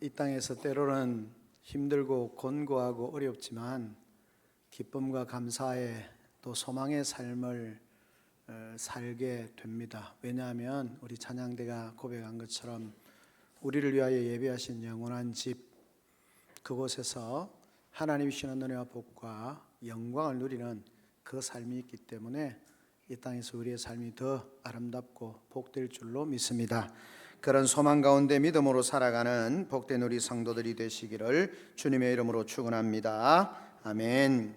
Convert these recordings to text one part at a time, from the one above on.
이 땅에서 때로는 힘들고 곤고하고 어렵지만 기쁨과 감사의 또 소망의 삶을 살게 됩니다. 왜냐하면 우리 찬양대가 고백한 것처럼 우리를 위하여 예비하신 영원한 집, 그곳에서 하나님이 주시는 은혜와 복과 영광을 누리는 그 삶이 있기 때문에 이 땅에서 우리의 삶이 더 아름답고 복될 줄로 믿습니다. 그런 소망 가운데 믿음으로 살아가는 복된 우리 성도들이 되시기를 주님의 이름으로 축원합니다. 아멘.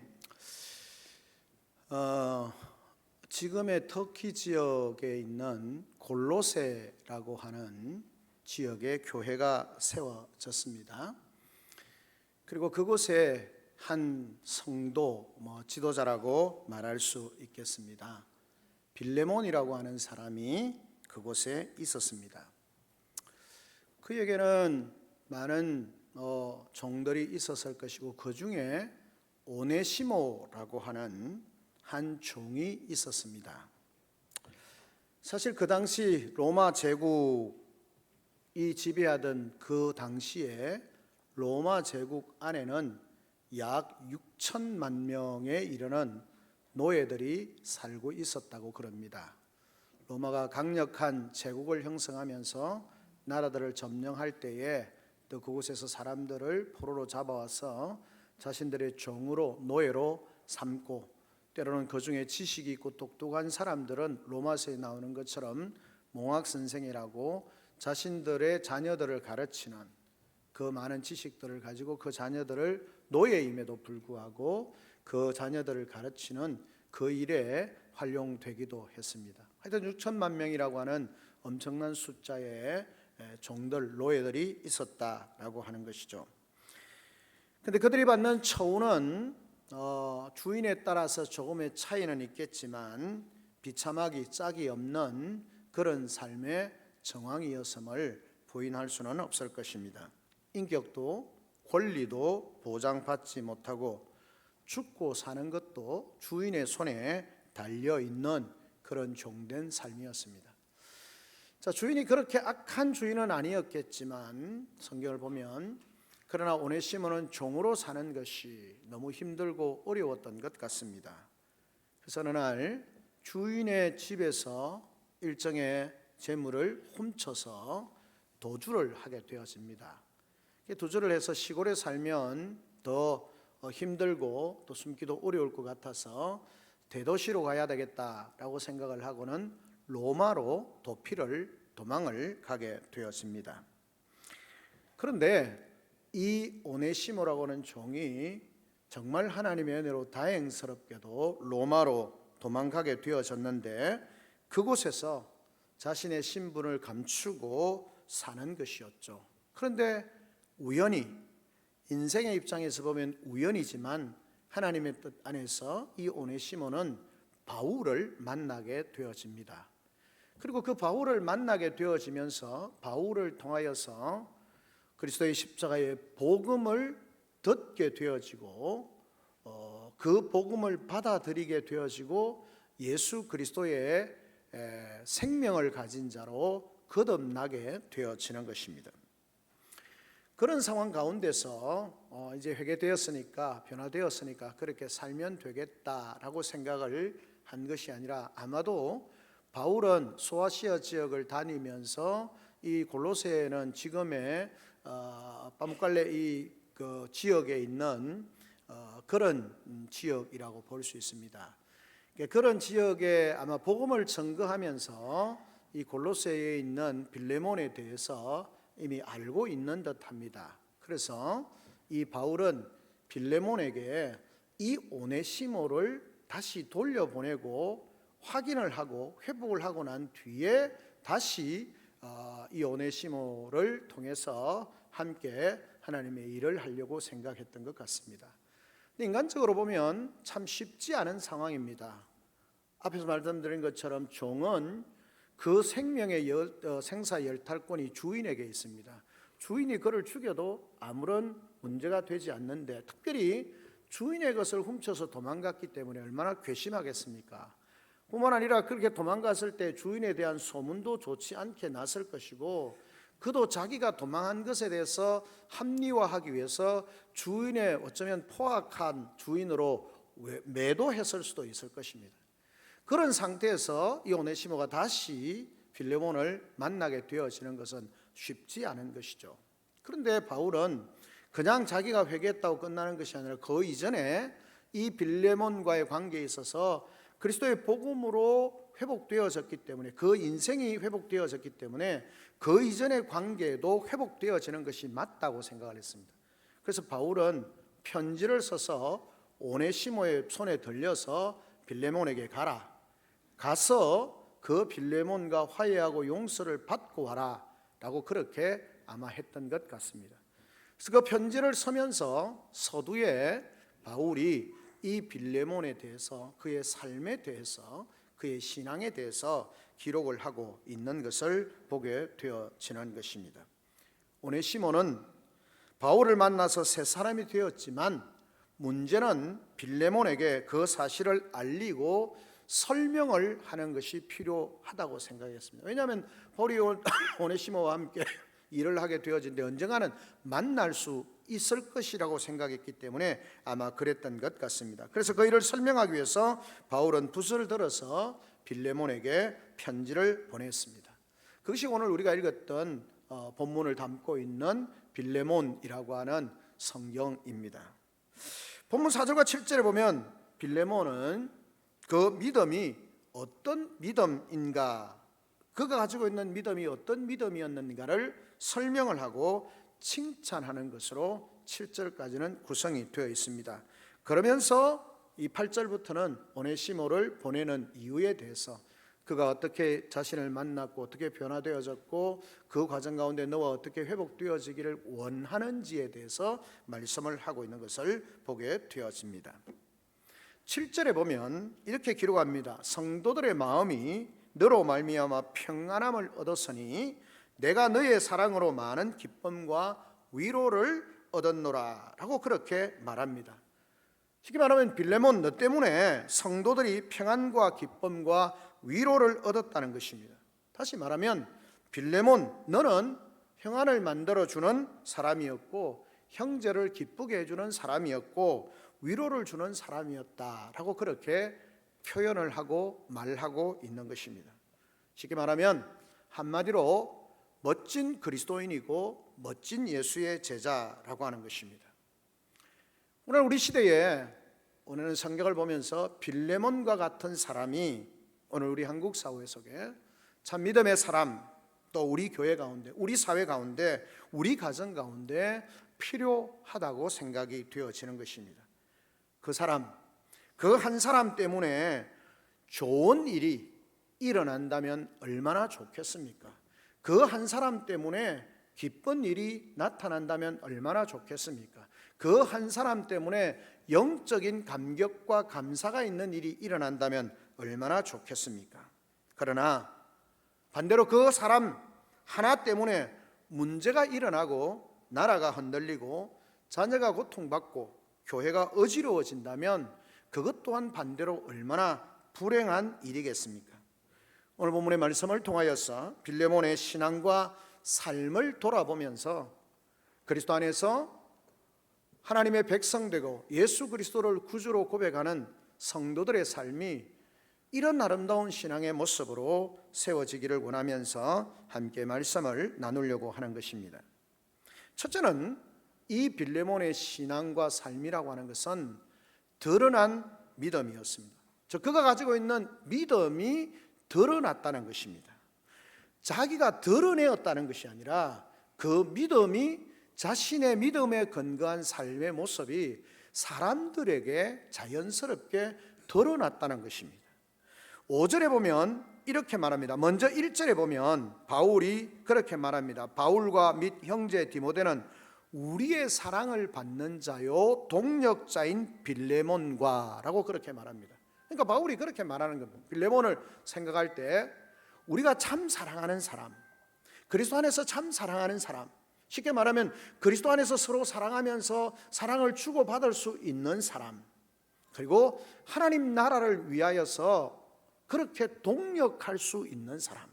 지금의 터키 지역에 있는 골로새라고 하는 지역에 교회가 세워졌습니다. 그리고 그곳에 한 성도, 지도자라고 말할 수 있겠습니다. 빌레몬이라고 하는 사람이 그곳에 있었습니다. 그에게는 많은 종들이 있었을 것이고 그 중에 오네시모라고 하는 한 종이 있었습니다. 사실 그 당시 로마 제국이 지배하던 그 당시에 로마 제국 안에는 약 6천만 명에 이르는 노예들이 살고 있었다고 그럽니다. 로마가 강력한 제국을 형성하면서 나라들을 점령할 때에 또 그곳에서 사람들을 포로로 잡아와서 자신들의 종으로 노예로 삼고, 때로는 그 중에 지식이 있고 똑똑한 사람들은 로마서에 나오는 것처럼 몽학선생이라고 자신들의 자녀들을 가르치는 그 많은 지식들을 가지고 그 자녀들을 노예임에도 불구하고 그 자녀들을 가르치는 그 일에 활용되기도 했습니다. 하여튼 6천만 명이라고 하는 엄청난 숫자의 종들, 노예들이 있었다라고 하는 것이죠. 근데 그들이 받는 처우는 주인에 따라서 조금의 차이는 있겠지만 비참하기 짝이 없는 그런 삶의 정황이었음을 부인할 수는 없을 것입니다. 인격도 권리도 보장받지 못하고 죽고 사는 것도 주인의 손에 달려있는 그런 종된 삶이었습니다. 자, 주인이 그렇게 악한 주인은 아니었겠지만 성경을 보면 그러나 오네시모는 종으로 사는 것이 너무 힘들고 어려웠던 것 같습니다. 그래서 어느 날 주인의 집에서 일정의 재물을 훔쳐서 도주를 하게 되어집니다. 도주를 해서 시골에 살면 더 힘들고 또 숨기도 어려울 것 같아서 대도시로 가야 되겠다라고 생각을 하고는 로마로 도망을 가게 되었습니다. 그런데 이 오네시모라고 하는 종이 정말 하나님의 은혜로 다행스럽게도 로마로 도망가게 되어졌는데 그곳에서 자신의 신분을 감추고 사는 것이었죠. 그런데 우연히, 인생의 입장에서 보면 우연이지만 하나님의 뜻 안에서 이 오네시모는 바울을 만나게 되어집니다. 그리고 그 바울을 만나게 되어지면서 바울을 통하여서 그리스도의 십자가의 복음을 듣게 되어지고 그 복음을 받아들이게 되어지고 예수 그리스도의 생명을 가진 자로 거듭나게 되어지는 것입니다. 그런 상황 가운데서 이제 회개되었으니까, 변화되었으니까 그렇게 살면 되겠다라고 생각을 한 것이 아니라 아마도 바울은 소아시아 지역을 다니면서 이 골로새는 지금의 빠뭇갈레 그 지역에 있는 그런 지역이라고 볼 수 있습니다. 그런 지역에 아마 복음을 전거하면서 이 골로새에 있는 빌레몬에 대해서 이미 알고 있는 듯합니다. 그래서 이 바울은 빌레몬에게 이 오네시모를 다시 돌려보내고 확인을 하고 회복을 하고 난 뒤에 다시 이 오네시모를 통해서 함께 하나님의 일을 하려고 생각했던 것 같습니다. 인간적으로 보면 참 쉽지 않은 상황입니다. 앞에서 말씀드린 것처럼 종은 그 생명의 생사 열탈권이 주인에게 있습니다. 주인이 그를 죽여도 아무런 문제가 되지 않는데, 특별히 주인의 것을 훔쳐서 도망갔기 때문에 얼마나 괘씸하겠습니까? 뿐만 아니라 그렇게 도망갔을 때 주인에 대한 소문도 좋지 않게 났을 것이고 그도 자기가 도망한 것에 대해서 합리화하기 위해서 주인의 어쩌면 포악한 주인으로 매도했을 수도 있을 것입니다. 그런 상태에서 이 오네시모가 다시 빌레몬을 만나게 되어지는 것은 쉽지 않은 것이죠. 그런데 바울은 그냥 자기가 회개했다고 끝나는 것이 아니라 그 이전에 이 빌레몬과의 관계에 있어서 그리스도의 복음으로 회복되어졌기 때문에, 그 인생이 회복되어졌기 때문에 그 이전의 관계도 회복되어지는 것이 맞다고 생각을 했습니다. 그래서 바울은 편지를 써서 오네시모의 손에 들려서 빌레몬에게 가서 그 빌레몬과 화해하고 용서를 받고 와라 라고 그렇게 아마 했던 것 같습니다. 그래서 그 편지를 쓰면서 서두에 바울이 이 빌레몬에 대해서, 그의 삶에 대해서, 그의 신앙에 대해서 기록을 하고 있는 것을 보게 되어지는 것입니다. 오네시모는 바울을 만나서 새 사람이 되었지만 문제는 빌레몬에게 그 사실을 알리고 설명을 하는 것이 필요하다고 생각했습니다. 왜냐하면 바울이 오네시모와 함께 일을 하게 되어진데 언젠가는 만날 수 있을 것이라고 생각했기 때문에 아마 그랬던 것 같습니다. 그래서 그 일을 설명하기 위해서 바울은 붓을 들어서 빌레몬에게 편지를 보냈습니다. 그것이 오늘 우리가 읽었던 본문을 담고 있는 빌레몬이라고 하는 성경입니다. 본문 4절과 7절에 보면 빌레몬은 그 믿음이 어떤 믿음인가, 그가 가지고 있는 믿음이 어떤 믿음이었는가를 설명을 하고 칭찬하는 것으로 7절까지는 구성이 되어 있습니다. 그러면서 이 8절부터는 오네시모를 보내는 이유에 대해서, 그가 어떻게 자신을 만났고 어떻게 변화되어졌고 그 과정 가운데 너와 어떻게 회복되어지기를 원하는지에 대해서 말씀을 하고 있는 것을 보게 되어집니다. 7절에 보면 이렇게 기록합니다. 성도들의 마음이 너로 말미암아 평안함을 얻었으니 내가 너의 사랑으로 많은 기쁨과 위로를 얻었노라 라고 그렇게 말합니다. 쉽게 말하면 빌레몬, 너 때문에 성도들이 평안과 기쁨과 위로를 얻었다는 것입니다. 다시 말하면 빌레몬, 너는 평안을 만들어주는 사람이었고 형제를 기쁘게 해주는 사람이었고 위로를 주는 사람이었다라고 그렇게 표현을 하고 말하고 있는 것입니다. 쉽게 말하면 한마디로 멋진 그리스도인이고 멋진 예수의 제자라고 하는 것입니다. 오늘 우리 시대에, 오늘은 성경을 보면서 빌레몬과 같은 사람이 오늘 우리 한국 사회 속에 참 믿음의 사람, 또 우리 교회 가운데, 우리 사회 가운데, 우리 가정 가운데 필요하다고 생각이 되어지는 것입니다. 그 사람, 그 한 사람 때문에 좋은 일이 일어난다면 얼마나 좋겠습니까? 그 한 사람 때문에 기쁜 일이 나타난다면 얼마나 좋겠습니까? 그 한 사람 때문에 영적인 감격과 감사가 있는 일이 일어난다면 얼마나 좋겠습니까? 그러나 반대로 그 사람 하나 때문에 문제가 일어나고 나라가 흔들리고 자녀가 고통받고 교회가 어지러워진다면 그것 또한 반대로 얼마나 불행한 일이겠습니까? 오늘 본문의 말씀을 통하여서 빌레몬의 신앙과 삶을 돌아보면서 그리스도 안에서 하나님의 백성 되고 예수 그리스도를 구주로 고백하는 성도들의 삶이 이런 아름다운 신앙의 모습으로 세워지기를 원하면서 함께 말씀을 나누려고 하는 것입니다. 첫째는 이 빌레몬의 신앙과 삶이라고 하는 것은 드러난 믿음이었습니다. 즉 그가 가지고 있는 믿음이 드러났다는 것입니다. 자기가 드러내었다는 것이 아니라 그 믿음이, 자신의 믿음에 근거한 삶의 모습이 사람들에게 자연스럽게 드러났다는 것입니다. 5절에 보면 이렇게 말합니다. 먼저 1절에 보면 바울이 그렇게 말합니다. 바울과 및 형제 디모데는 우리의 사랑을 받는 자요 동력자인 빌레몬과 라고 그렇게 말합니다. 그러니까 바울이 그렇게 말하는 겁니다. 빌레몬을 생각할 때 우리가 참 사랑하는 사람, 그리스도 안에서 참 사랑하는 사람, 쉽게 말하면 그리스도 안에서 서로 사랑하면서 사랑을 주고받을 수 있는 사람, 그리고 하나님 나라를 위하여서 그렇게 동력할 수 있는 사람,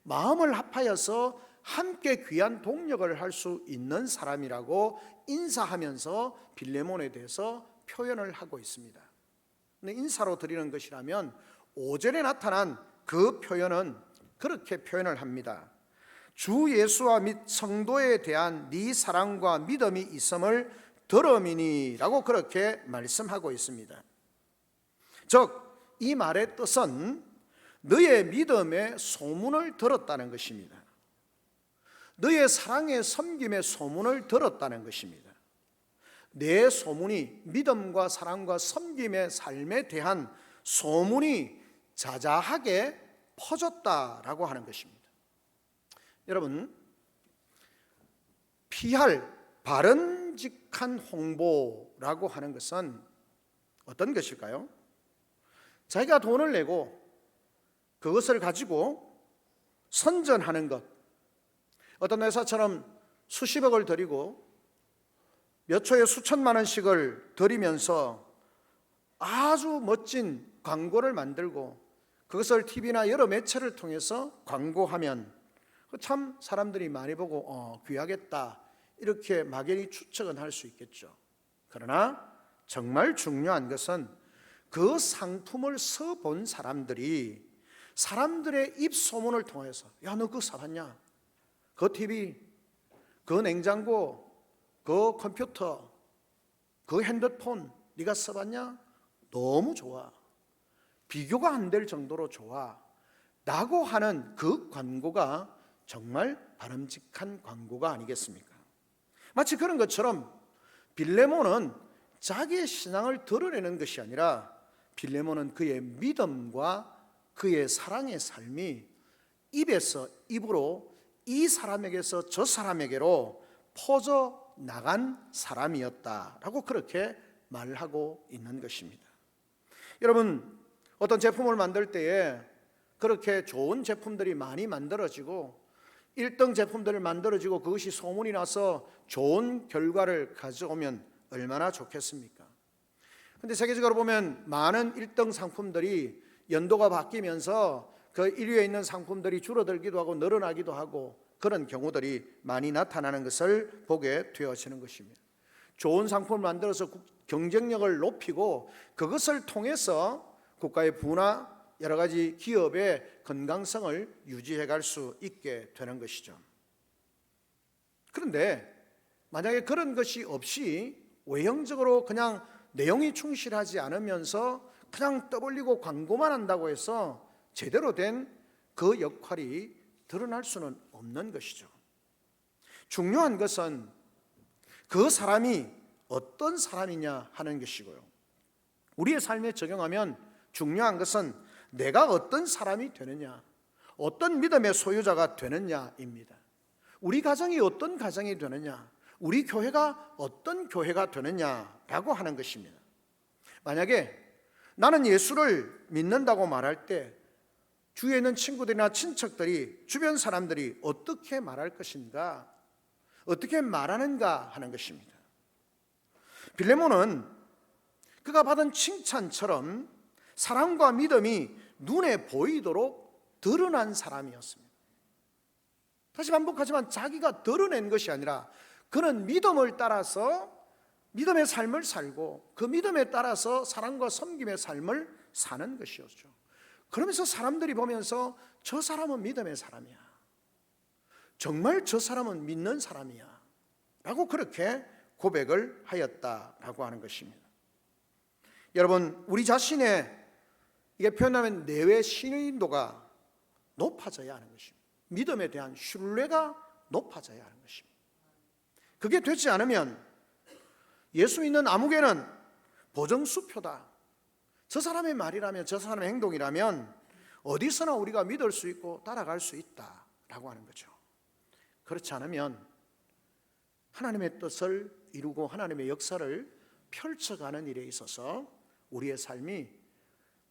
마음을 합하여서 함께 귀한 동력을 할 수 있는 사람이라고 인사하면서 빌레몬에 대해서 표현을 하고 있습니다. 근데 인사로 드리는 것이라면 5절에 나타난 그 표현은 그렇게 표현을 합니다. 주 예수와 및 성도에 대한 네 사랑과 믿음이 있음을 들음이니라고 그렇게 말씀하고 있습니다. 즉 이 말의 뜻은 너의 믿음의 소문을 들었다는 것입니다. 너의 사랑의 섬김의 소문을 들었다는 것입니다. 내 소문이, 믿음과 사랑과 섬김의 삶에 대한 소문이 자자하게 퍼졌다라고 하는 것입니다. 여러분, 피할 바른직한 홍보라고 하는 것은 어떤 것일까요? 자기가 돈을 내고 그것을 가지고 선전하는 것, 어떤 회사처럼 수십억을 들이고 몇 초에 수천만 원씩을 들이면서 아주 멋진 광고를 만들고 그것을 TV나 여러 매체를 통해서 광고하면 참 사람들이 많이 보고 귀하겠다 이렇게 막연히 추측은 할 수 있겠죠. 그러나 정말 중요한 것은 그 상품을 써본 사람들이 사람들의 입소문을 통해서 야, 너 그거 사봤냐? 그 TV, 그 냉장고, 그 컴퓨터, 그 핸드폰 네가 써봤냐? 너무 좋아. 비교가 안 될 정도로 좋아 라고 하는 그 광고가 정말 바람직한 광고가 아니겠습니까? 마치 그런 것처럼 빌레몬은 자기의 신앙을 드러내는 것이 아니라 빌레몬은 그의 믿음과 그의 사랑의 삶이 입에서 입으로 이 사람에게서 저 사람에게로 퍼져 나간 사람이었다라고 그렇게 말하고 있는 것입니다. 여러분, 어떤 제품을 만들 때에 그렇게 좋은 제품들이 많이 만들어지고 1등 제품들을 만들어지고 그것이 소문이 나서 좋은 결과를 가져오면 얼마나 좋겠습니까? 근데 세계적으로 보면 많은 1등 상품들이 연도가 바뀌면서 그 1위에 있는 상품들이 줄어들기도 하고 늘어나기도 하고 그런 경우들이 많이 나타나는 것을 보게 되어지는 것입니다. 좋은 상품을 만들어서 경쟁력을 높이고 그것을 통해서 국가의 부나 여러 가지 기업의 건강성을 유지해 갈 수 있게 되는 것이죠. 그런데 만약에 그런 것이 없이 외형적으로 그냥 내용이 충실하지 않으면서 그냥 떠벌리고 광고만 한다고 해서 제대로 된 그 역할이 드러날 수는 없는 것이죠. 중요한 것은 그 사람이 어떤 사람이냐 하는 것이고요. 우리의 삶에 적용하면 중요한 것은 내가 어떤 사람이 되느냐, 어떤 믿음의 소유자가 되느냐입니다. 우리 가정이 어떤 가정이 되느냐, 우리 교회가 어떤 교회가 되느냐라고 하는 것입니다. 만약에 나는 예수를 믿는다고 말할 때 주위에 있는 친구들이나 친척들이, 주변 사람들이 어떻게 말할 것인가, 어떻게 말하는가 하는 것입니다. 빌레몬은 그가 받은 칭찬처럼 사랑과 믿음이 눈에 보이도록 드러난 사람이었습니다. 다시 반복하지만 자기가 드러낸 것이 아니라 그는 믿음을 따라서 믿음의 삶을 살고 그 믿음에 따라서 사랑과 섬김의 삶을 사는 것이었죠. 그러면서 사람들이 보면서 저 사람은 믿음의 사람이야, 정말 저 사람은 믿는 사람이야 라고 그렇게 고백을 하였다라고 하는 것입니다. 여러분, 우리 자신의 이게 표현하면 내외 신뢰도가 높아져야 하는 것입니다. 믿음에 대한 신뢰가 높아져야 하는 것입니다. 그게 되지 않으면 예수 믿는 아무개는 보정수표다, 저 사람의 말이라면, 저 사람의 행동이라면 어디서나 우리가 믿을 수 있고 따라갈 수 있다라고 하는 거죠. 그렇지 않으면 하나님의 뜻을 이루고 하나님의 역사를 펼쳐가는 일에 있어서 우리의 삶이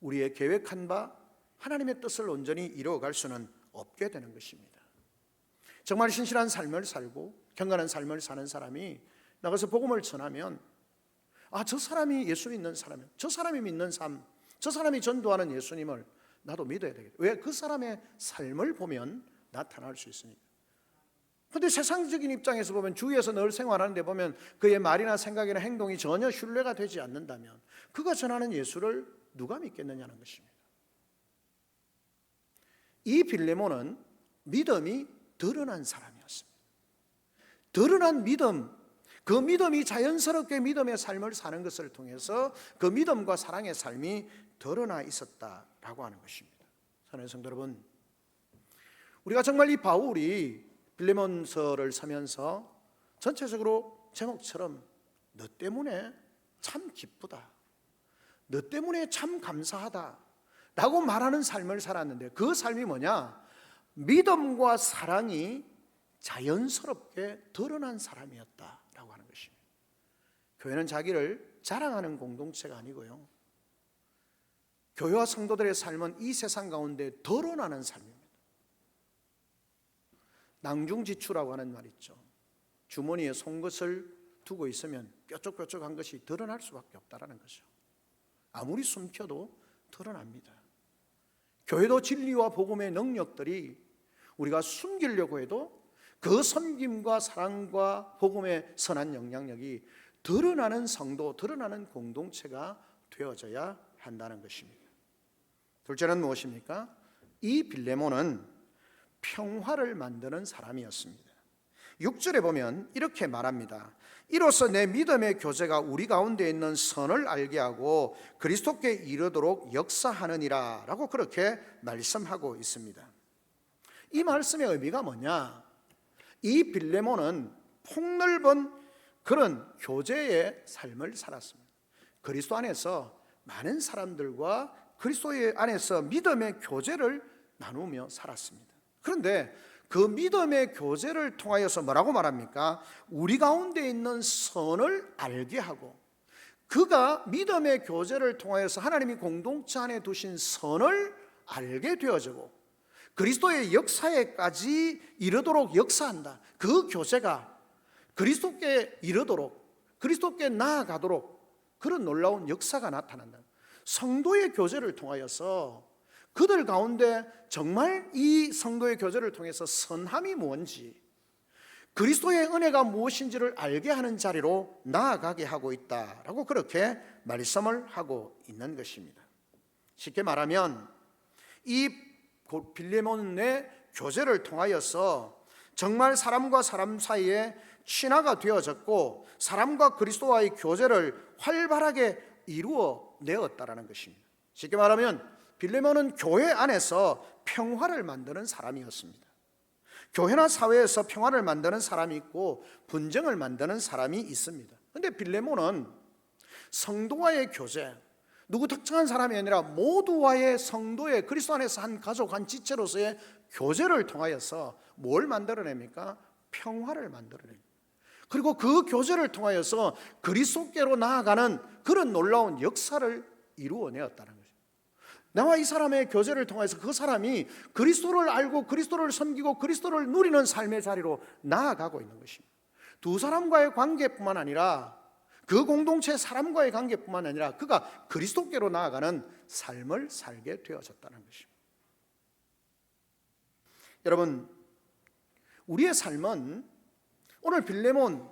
우리의 계획한 바 하나님의 뜻을 온전히 이루어갈 수는 없게 되는 것입니다. 정말 신실한 삶을 살고 경건한 삶을 사는 사람이 나가서 복음을 전하면 저 사람이 예수 믿는 사람이야, 저 사람이 믿는 삶, 저 사람이 전도하는 예수님을 나도 믿어야 되겠다. 왜? 그 사람의 삶을 보면 나타날 수 있으니까. 근데 세상적인 입장에서 보면 주위에서 늘 생활하는데 보면 그의 말이나 생각이나 행동이 전혀 신뢰가 되지 않는다면 그가 전하는 예수를 누가 믿겠느냐는 것입니다. 이 빌레몬은 믿음이 드러난 사람이었습니다. 드러난 믿음, 그 믿음이 자연스럽게 믿음의 삶을 사는 것을 통해서 그 믿음과 사랑의 삶이 드러나 있었다라고 하는 것입니다. 사랑하는 성도 여러분, 우리가 정말 이 바울이 빌레몬서를 쓰면서 전체적으로 제목처럼 너 때문에 참 기쁘다, 너 때문에 참 감사하다 라고 말하는 삶을 살았는데 그 삶이 뭐냐? 믿음과 사랑이 자연스럽게 드러난 사람이었다라고 하는 것입니다. 교회는 자기를 자랑하는 공동체가 아니고요, 교회와 성도들의 삶은 이 세상 가운데 드러나는 삶입니다. 낭중지추라고 하는 말 있죠. 주머니에 송것을 두고 있으면 뾰족뾰족한 것이 드러날 수밖에 없다라는 것이죠. 아무리 숨겨도 드러납니다. 교회도 진리와 복음의 능력들이 우리가 숨기려고 해도 그 섬김과 사랑과 복음의 선한 영향력이 드러나는 성도, 드러나는 공동체가 되어져야 한다는 것입니다. 둘째는 무엇입니까? 이 빌레몬은 평화를 만드는 사람이었습니다. 6절에 보면 이렇게 말합니다. 이로써 내 믿음의 교제가 우리 가운데 있는 선을 알게 하고 그리스도께 이르도록 역사하느니라 라고 그렇게 말씀하고 있습니다. 이 말씀의 의미가 뭐냐? 이 빌레몬은 폭넓은 그런 교제의 삶을 살았습니다. 그리스도 안에서 많은 사람들과 그리스도의 안에서 믿음의 교제를 나누며 살았습니다. 그런데 그 믿음의 교제를 통하여서 뭐라고 말합니까? 우리 가운데 있는 선을 알게 하고, 그가 믿음의 교제를 통하여서 하나님이 공동체 안에 두신 선을 알게 되어지고 그리스도의 역사에까지 이르도록 역사한다. 그 교제가 그리스도께 이르도록, 그리스도께 나아가도록 그런 놀라운 역사가 나타난다. 성도의 교제를 통하여서 그들 가운데 정말 이 성도의 교제를 통해서 선함이 뭔지, 그리스도의 은혜가 무엇인지를 알게 하는 자리로 나아가게 하고 있다라고 그렇게 말씀을 하고 있는 것입니다. 쉽게 말하면 이 빌레몬의 교제를 통하여서 정말 사람과 사람 사이에 친화가 되어졌고 사람과 그리스도와의 교제를 활발하게 이루어 내었다라는 것입니다. 쉽게 말하면 빌레몬은 교회 안에서 평화를 만드는 사람이었습니다. 교회나 사회에서 평화를 만드는 사람이 있고 분쟁을 만드는 사람이 있습니다. 그런데 빌레몬은 성도와의 교제, 누구 특정한 사람이 아니라 모두와의 성도의 그리스도 안에서 한 가족, 한 지체로서의 교제를 통하여서 뭘 만들어냅니까? 평화를 만들어냅니다. 그리고 그 교제를 통하여서 그리스도께로 나아가는 그런 놀라운 역사를 이루어내었다는 거죠. 나와 이 사람의 교제를 통해서 그 사람이 그리스도를 알고 그리스도를 섬기고 그리스도를 누리는 삶의 자리로 나아가고 있는 것입니다. 두 사람과의 관계뿐만 아니라 그 공동체 사람과의 관계뿐만 아니라 그가 그리스도께로 나아가는 삶을 살게 되어졌다는 것입니다. 여러분, 우리의 삶은 오늘 빌레몬,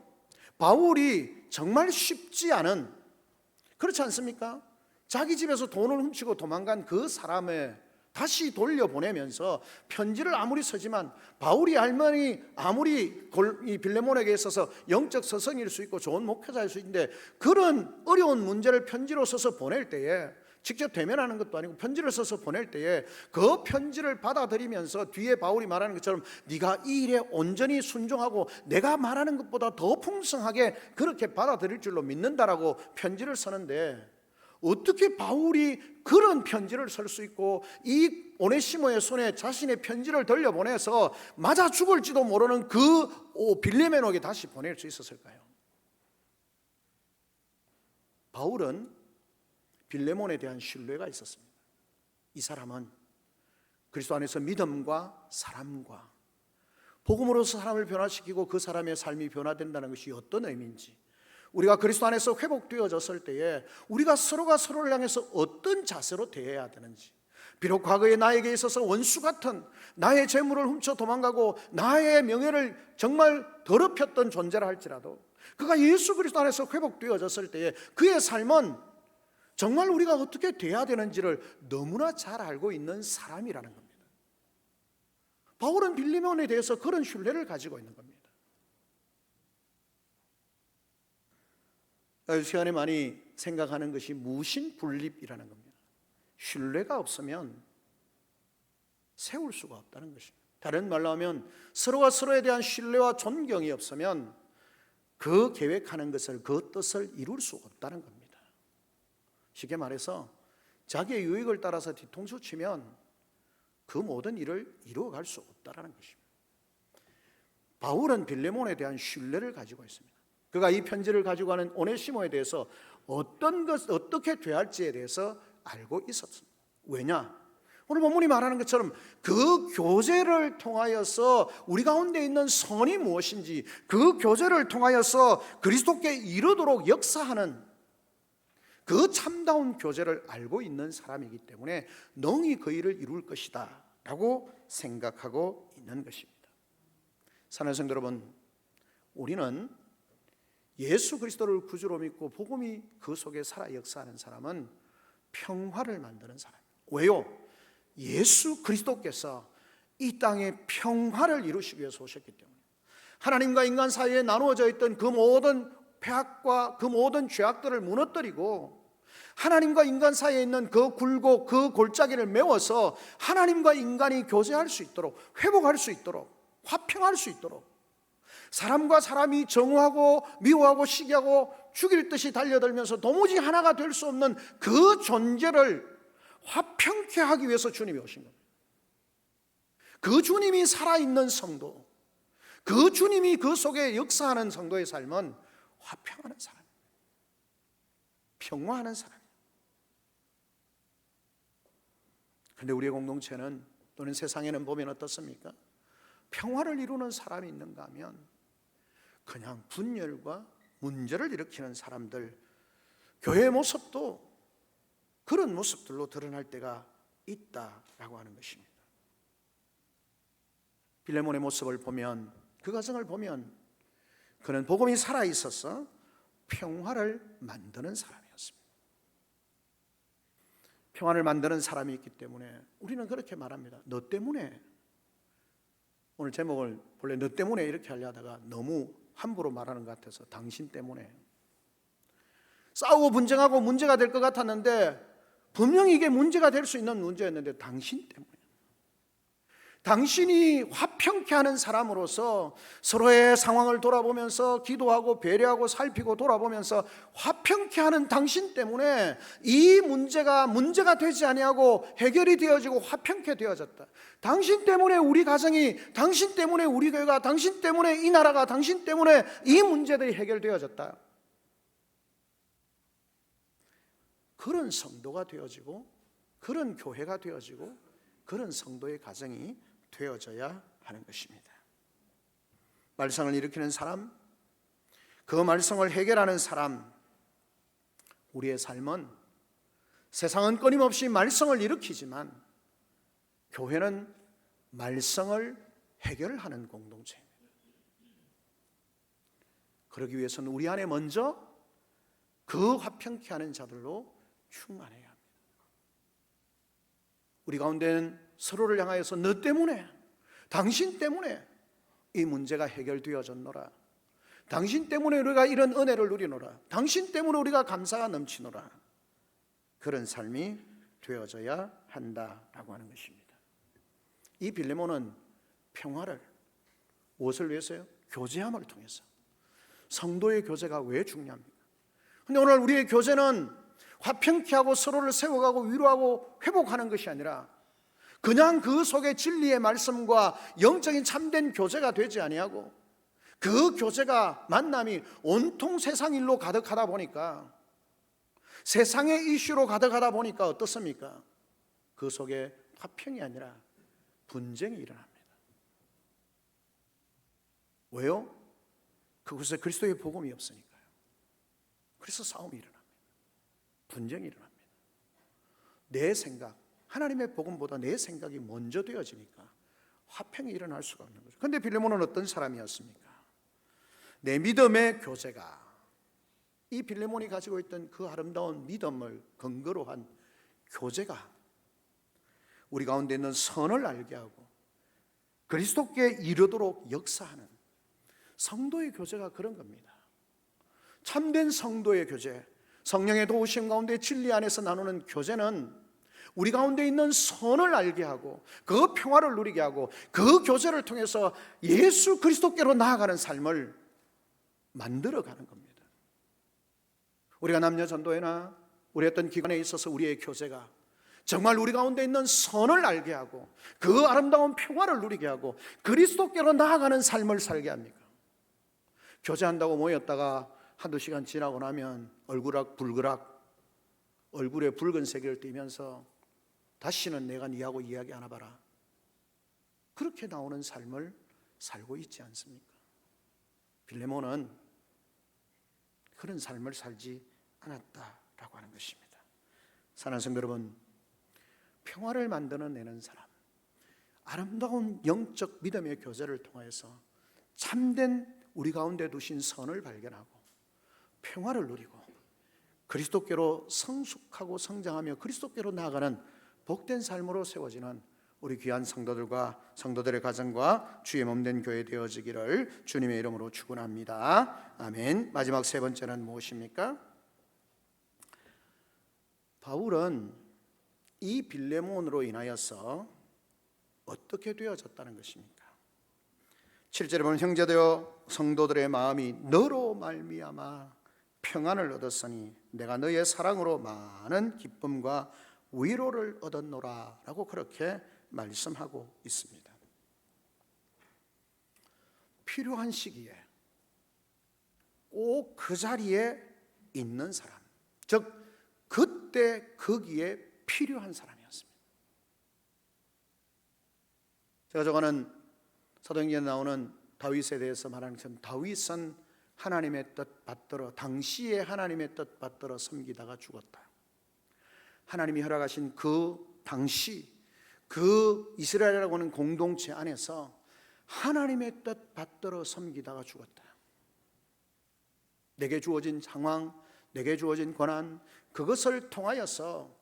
바울이 정말 쉽지 않은, 그렇지 않습니까? 자기 집에서 돈을 훔치고 도망간 그 사람을 다시 돌려보내면서 편지를 아무리 쓰지만 바울이 할머니 아무리 이 빌레몬에게 있어서 영적 스승일 수 있고 좋은 목회자일 수 있는데 그런 어려운 문제를 편지로 써서 보낼 때에, 직접 대면하는 것도 아니고 편지를 써서 보낼 때에 그 편지를 받아들이면서 뒤에 바울이 말하는 것처럼 네가 이 일에 온전히 순종하고 내가 말하는 것보다 더 풍성하게 그렇게 받아들일 줄로 믿는다라고 편지를 쓰는데, 어떻게 바울이 그런 편지를 쓸 수 있고 이 오네시모의 손에 자신의 편지를 돌려보내서 맞아 죽을지도 모르는 그 빌레몬에게 다시 보낼 수 있었을까요? 바울은 빌레몬에 대한 신뢰가 있었습니다. 이 사람은 그리스도 안에서 믿음과 사람과 복음으로서 사람을 변화시키고 그 사람의 삶이 변화된다는 것이 어떤 의미인지, 우리가 그리스도 안에서 회복되어졌을 때에 우리가 서로가 서로를 향해서 어떤 자세로 대해야 되는지, 비록 과거에 나에게 있어서 원수 같은, 나의 재물을 훔쳐 도망가고 나의 명예를 정말 더럽혔던 존재라 할지라도 그가 예수 그리스도 안에서 회복되어졌을 때에 그의 삶은 정말 우리가 어떻게 돼야 되는지를 너무나 잘 알고 있는 사람이라는 겁니다. 바울은 빌레몬에 대해서 그런 신뢰를 가지고 있는 겁니다. 시간에 많이 생각하는 것이 무신분립이라는 겁니다. 신뢰가 없으면 세울 수가 없다는 것입니다. 다른 말로 하면 서로가 서로에 대한 신뢰와 존경이 없으면 그 계획하는 것을, 그 뜻을 이룰 수 없다는 겁니다. 쉽게 말해서 자기의 유익을 따라서 뒤통수 치면 그 모든 일을 이루어갈 수 없다는 것입니다. 바울은 빌레몬에 대한 신뢰를 가지고 있습니다. 그가 이 편지를 가지고 가는 오네시모에 대해서 어떻게 대할지에 대해서 알고 있었습니다. 왜냐? 오늘 본문이 말하는 것처럼 그 교제를 통하여서 우리 가운데 있는 선이 무엇인지, 그 교제를 통하여서 그리스도께 이르도록 역사하는 그 참다운 교제를 알고 있는 사람이기 때문에 능히 그 일을 이룰 것이다 라고 생각하고 있는 것입니다. 사랑하는 성도 여러분, 우리는 예수 그리스도를 구주로 믿고 복음이 그 속에 살아 역사하는 사람은 평화를 만드는 사람입니다. 왜요? 예수 그리스도께서 이 땅에 평화를 이루시기 위해서 오셨기 때문에, 하나님과 인간 사이에 나누어져 있던 그 모든 폐악과 그 모든 죄악들을 무너뜨리고 하나님과 인간 사이에 있는 그 굴곡, 그 골짜기를 메워서 하나님과 인간이 교제할 수 있도록, 회복할 수 있도록, 화평할 수 있도록, 사람과 사람이 정오하고 미워하고 시기하고 죽일 듯이 달려들면서 도무지 하나가 될 수 없는 그 존재를 화평케 하기 위해서 주님이 오신 겁니다. 그 주님이 살아있는 성도, 그 주님이 그 속에 역사하는 성도의 삶은 화평하는 사람, 평화하는 사람. 그런데 우리의 공동체는, 또는 세상에는 보면 어떻습니까? 평화를 이루는 사람이 있는가 하면 그냥 분열과 문제를 일으키는 사람들, 교회의 모습도 그런 모습들로 드러날 때가 있다라고 하는 것입니다. 빌레몬의 모습을 보면, 그 가정을 보면 그는 복음이 살아있어서 평화를 만드는 사람이었습니다. 평화를 만드는 사람이 있기 때문에 우리는 그렇게 말합니다. 너 때문에, 오늘 제목을 본래 너 때문에 이렇게 하려다가 너무 함부로 말하는 것 같아서 당신 때문에. 싸우고 분쟁하고 문제가 될 것 같았는데 분명히 이게 문제가 될 수 있는 문제였는데 당신 때문에. 당신이 화평케 하는 사람으로서 서로의 상황을 돌아보면서 기도하고 배려하고 살피고 돌아보면서 화평케 하는 당신 때문에 이 문제가 되지 아니하고 해결이 되어지고 화평케 되어졌다. 당신 때문에 우리 가정이, 당신 때문에 우리 교회가, 당신 때문에 이 나라가, 당신 때문에 이 문제들이 해결되어졌다. 그런 성도가 되어지고, 그런 교회가 되어지고, 그런 성도의 가정이 되어져야 하는 것입니다. 말썽을 일으키는 사람, 그 말썽을 해결하는 사람, 우리의 삶은, 세상은 끊임없이 말썽을 일으키지만 교회는 말썽을 해결하는 공동체입니다. 그러기 위해서는 우리 안에 먼저 그 화평케 하는 자들로 충만해야 합니다. 우리 가운데는 서로를 향하여서 너 때문에, 당신 때문에 이 문제가 해결되어졌노라, 당신 때문에 우리가 이런 은혜를 누리노라, 당신 때문에 우리가 감사가 넘치노라, 그런 삶이 되어져야 한다라고 하는 것입니다. 이 빌레몬은 평화를 무엇을 위해서요? 교제함을 통해서. 성도의 교제가 왜 중요합니까? 근데 오늘 우리의 교제는 화평케 하고 서로를 세워가고 위로하고 회복하는 것이 아니라 그냥 그 속에 진리의 말씀과 영적인 참된 교제가 되지 아니하고 그 교제가, 만남이 온통 세상 일로 가득하다 보니까, 세상의 이슈로 가득하다 보니까 어떻습니까? 그 속에 화평이 아니라 분쟁이 일어납니다. 왜요? 그곳에 그리스도의 복음이 없으니까요. 그래서 싸움이 일어납니다. 분쟁이 일어납니다. 내 생각, 하나님의 복음보다 내 생각이 먼저 되어지니까 화평이 일어날 수가 없는 거죠. 그런데 빌레몬은 어떤 사람이었습니까? 내 믿음의 교제가, 이 빌레몬이 가지고 있던 그 아름다운 믿음을 근거로 한 교제가 우리 가운데 있는 선을 알게 하고 그리스도께 이르도록 역사하는 성도의 교제가 그런 겁니다. 참된 성도의 교제, 성령의 도우심 가운데 진리 안에서 나누는 교제는 우리 가운데 있는 선을 알게 하고 그 평화를 누리게 하고 그 교제를 통해서 예수 그리스도께로 나아가는 삶을 만들어가는 겁니다. 우리가 남녀 전도회나 우리 어떤 기관에 있어서 우리의 교제가 정말 우리 가운데 있는 선을 알게 하고 그 아름다운 평화를 누리게 하고 그리스도께로 나아가는 삶을 살게 합니까? 교제한다고 모였다가 한두 시간 지나고 나면 얼굴락 얼굴에 붉은색을 띠면서 다시는 내가 네하고 이야기 안 해봐라, 그렇게 나오는 삶을 살고 있지 않습니까? 빌레몬은 그런 삶을 살지 않았다라고 하는 것입니다. 사랑하는 성도 여러분, 평화를 만들어내는 사람, 아름다운 영적 믿음의 교제를 통해서 참된 우리 가운데 두신 선을 발견하고 평화를 누리고 그리스도께로 성숙하고 성장하며 그리스도께로 나아가는 복된 삶으로 세워지는 우리 귀한 성도들과 성도들의 가정과 주의 몸된 교회 되어지기를 주님의 이름으로 축원합니다. 아멘. 마지막 세 번째는 무엇입니까? 바울은 이 빌레몬으로 인하여서 어떻게 되어졌다는 것입니까? 7절에 보면 형제되어 성도들의 마음이 너로 말미암아 평안을 얻었으니 내가 너의 사랑으로 많은 기쁨과 위로를 얻었노라 라고 그렇게 말씀하고 있습니다. 필요한 시기에 꼭 그 자리에 있는 사람, 즉 그때 거기에 필요한 사람이었습니다. 제가 저거는 사도행전에 나오는 다윗에 대해서 말하는 것처럼 다윗은 하나님의 뜻 받들어, 당시에 하나님의 뜻 받들어 섬기다가 죽었다. 하나님이 허락하신 그 당시 그 이스라엘이라고 하는 공동체 안에서 하나님의 뜻 받들어 섬기다가 죽었다. 내게 주어진 상황, 내게 주어진 권한, 그것을 통하여서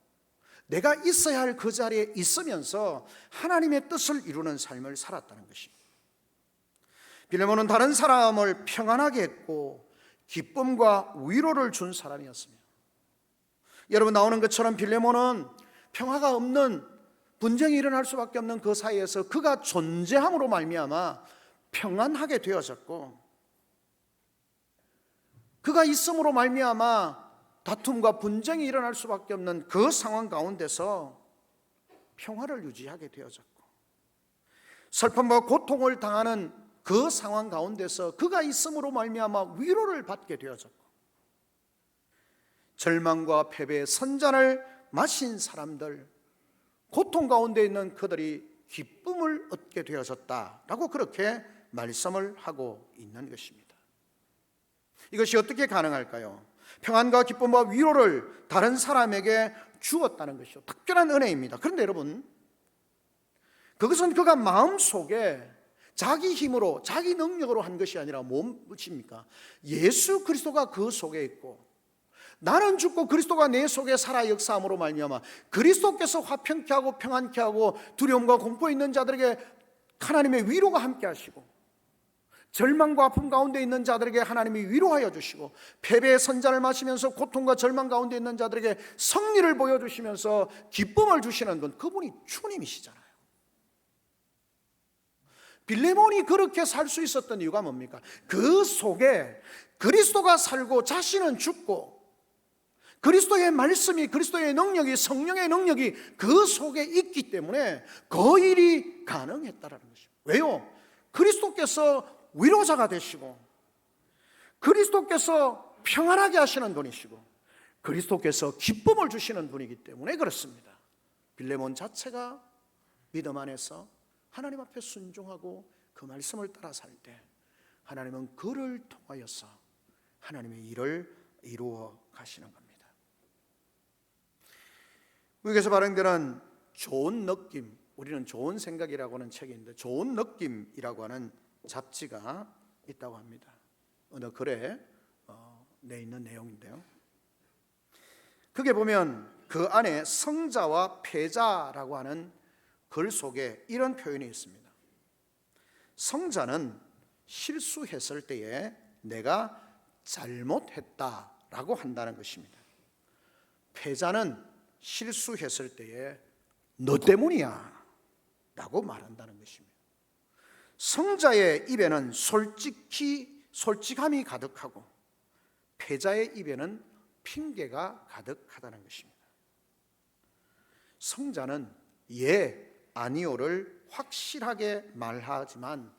내가 있어야 할 그 자리에 있으면서 하나님의 뜻을 이루는 삶을 살았다는 것입니다. 빌레몬은 다른 사람을 평안하게 했고 기쁨과 위로를 준 사람이었습니다. 여러분, 나오는 것처럼 빌레몬은 평화가 없는, 분쟁이 일어날 수밖에 없는 그 사이에서 그가 존재함으로 말미암아 평안하게 되어졌고, 그가 있음으로 말미암아 다툼과 분쟁이 일어날 수밖에 없는 그 상황 가운데서 평화를 유지하게 되어졌고, 슬픔과 고통을 당하는 그 상황 가운데서 그가 있음으로 말미암아 위로를 받게 되어졌고, 절망과 패배의 선잔을 마신 사람들, 고통 가운데 있는 그들이 기쁨을 얻게 되어졌다라고 그렇게 말씀을 하고 있는 것입니다. 이것이 어떻게 가능할까요? 평안과 기쁨과 위로를 다른 사람에게 주었다는 것이요, 특별한 은혜입니다. 그런데 여러분, 그것은 그가 마음속에 자기 힘으로 자기 능력으로 한 것이 아니라 무엇입니까? 예수 그리스도가 그 속에 있고 나는 죽고 그리스도가 내 속에 살아 역사함으로 말미암아 그리스도께서 화평케 하고 평안케 하고 두려움과 공포에 있는 자들에게 하나님의 위로가 함께 하시고, 절망과 아픔 가운데 있는 자들에게 하나님이 위로하여 주시고, 패배의 선잔을 마시면서 고통과 절망 가운데 있는 자들에게 승리를 보여주시면서 기쁨을 주시는 분, 그분이 주님이시잖아요. 빌레몬이 그렇게 살 수 있었던 이유가 뭡니까? 그 속에 그리스도가 살고 자신은 죽고 그리스도의 말씀이, 그리스도의 능력이, 성령의 능력이 그 속에 있기 때문에 그 일이 가능했다라는 것입니다. 왜요? 그리스도께서 위로자가 되시고 그리스도께서 평안하게 하시는 분이시고 그리스도께서 기쁨을 주시는 분이기 때문에 그렇습니다. 빌레몬 자체가 믿음 안에서 하나님 앞에 순종하고 그 말씀을 따라 살 때 하나님은 그를 통하여서 하나님의 일을 이루어 가시는 겁니다. 미국에서 발행되는 좋은 느낌, 우리는 좋은 생각이라고 하는 책이 있는데 좋은 느낌이라고 하는 잡지가 있다고 합니다. 어느 글에 내 있는 내용인데요. 그게 보면 그 안에 성자와 패자라고 하는 글 속에 이런 표현이 있습니다. 성자는 실수했을 때에 내가 잘못했다라고 한다는 것입니다. 패자는 실수했을 때에 너 때문이야 라고 말한다는 것입니다. 성자의 입에는 솔직함이 가득하고 패자의 입에는 핑계가 가득하다는 것입니다. 성자는 예, 아니오를 확실하게 말하지만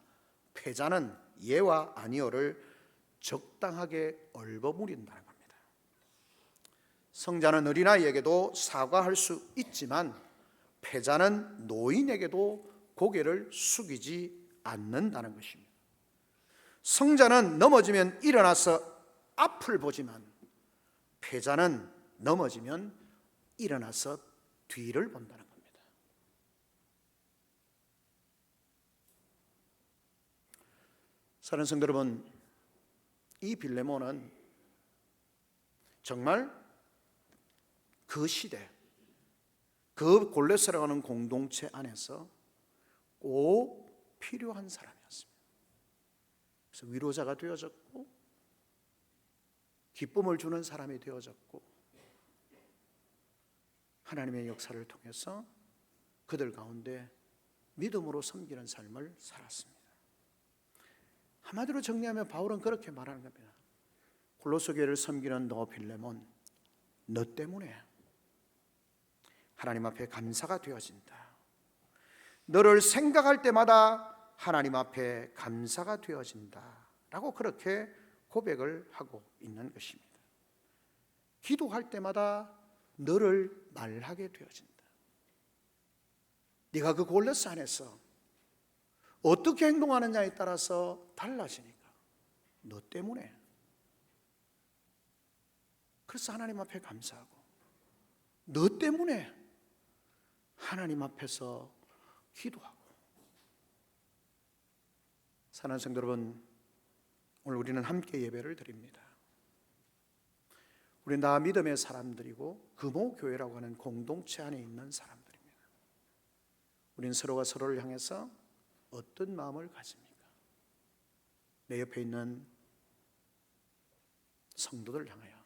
패자는 예와 아니오를 적당하게 얼버무린다는 겁니다. 성자는 어린아이에게도 사과할 수 있지만 패자는 노인에게도 고개를 숙이지 않는다는 것입니다. 성자는 넘어지면 일어나서 앞을 보지만 패자는 넘어지면 일어나서 뒤를 본다는 겁니다. 사랑하는 성도 여러분, 이 빌레몬은 정말 그 시대, 그 골로새라고 하는 공동체 안에서 꼭 필요한 사람이었습니다. 그래서 위로자가 되어졌고 기쁨을 주는 사람이 되어졌고 하나님의 역사를 통해서 그들 가운데 믿음으로 섬기는 삶을 살았습니다. 한마디로 정리하면 바울은 그렇게 말하는 겁니다. 골로새 교회를 섬기는 너 빌레몬, 너 때문에 하나님 앞에 감사가 되어진다. 너를 생각할 때마다 하나님 앞에 감사가 되어진다 라고 그렇게 고백을 하고 있는 것입니다. 기도할 때마다 너를 말하게 되어진다. 네가 그 골로새 안에서 어떻게 행동하느냐에 따라서 달라지니까 너 때문에. 그래서 하나님 앞에 감사하고 너 때문에 하나님 앞에서 기도하고. 사랑하는 성도 여러분, 오늘 우리는 함께 예배를 드립니다. 우리는 다 믿음의 사람들이고 금호교회라고 하는 공동체 안에 있는 사람들입니다. 우리는 서로가 서로를 향해서 어떤 마음을 가집니까? 내 옆에 있는 성도들 향하여,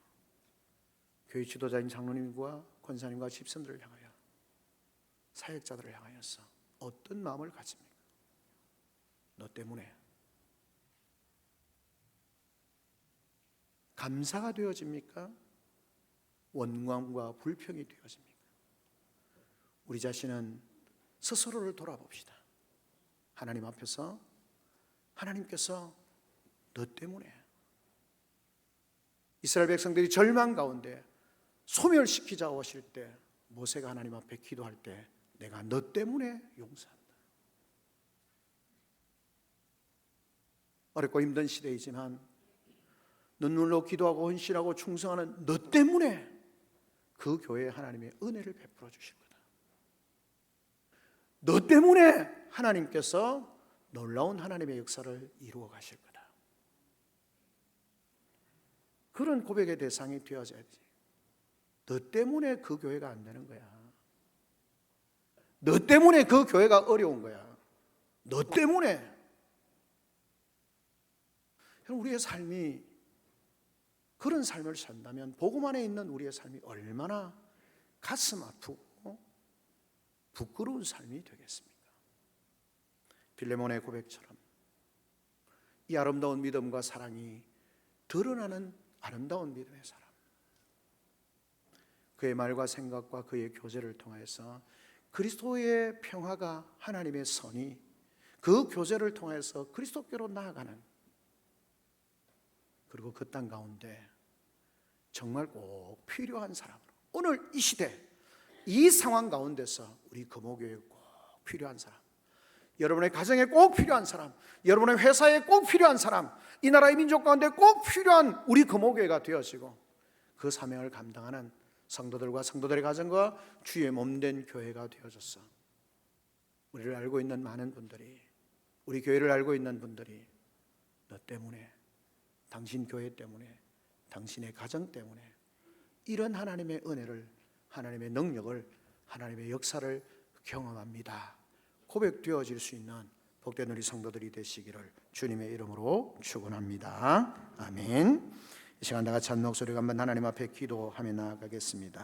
교회 지도자인 장로님과 권사님과 집사님들을 향하여, 사역자들을 향하여서 어떤 마음을 가집니까? 너 때문에. 감사가 되어집니까? 원망과 불평이 되어집니까? 우리 자신은 스스로를 돌아봅시다. 하나님 앞에서 하나님께서 너 때문에, 이스라엘 백성들이 절망 가운데 소멸시키자 하실 때 모세가 하나님 앞에 기도할 때 내가 너 때문에 용서한다. 어렵고 힘든 시대이지만 눈물로 기도하고 헌신하고 충성하는 너 때문에 그 교회에 하나님의 은혜를 베풀어 주실 거다. 너 때문에 하나님께서 놀라운 하나님의 역사를 이루어 가실 거다. 그런 고백의 대상이 되어져야지. 너 때문에 그 교회가 안 되는 거야. 너 때문에 그 교회가 어려운 거야. 너 때문에. 우리의 삶이 그런 삶을 산다면 복음 안에 있는 우리의 삶이 얼마나 가슴 아프고 부끄러운 삶이 되겠습니까? 빌레몬의 고백처럼 이 아름다운 믿음과 사랑이 드러나는 아름다운 믿음의 사람, 그의 말과 생각과 그의 교제를 통해서 그리스도의 평화가, 하나님의 선이 그 교제를 통해서 그리스도께로 나아가는, 그리고 그 땅 가운데 정말 꼭 필요한 사람으로, 오늘 이 시대 이 상황 가운데서 우리 금호교회에 꼭 필요한 사람, 여러분의 가정에 꼭 필요한 사람, 여러분의 회사에 꼭 필요한 사람, 이 나라의 민족 가운데 꼭 필요한 우리 금호교회가 되어지고 그 사명을 감당하는 성도들과 성도들의 가정과 주의 몸된 교회가 되어졌어. 우리를 알고 있는 많은 분들이, 우리 교회를 알고 있는 분들이 너 때문에, 당신 교회 때문에, 당신의 가정 때문에 이런 하나님의 은혜를, 하나님의 능력을, 하나님의 역사를 경험합니다. 고백되어질 수 있는 복된 우리 성도들이 되시기를 주님의 이름으로 축원합니다. 아멘. 이 시간 다 같이 한 목소리로 한번 하나님 앞에 기도하며 나아가겠습니다.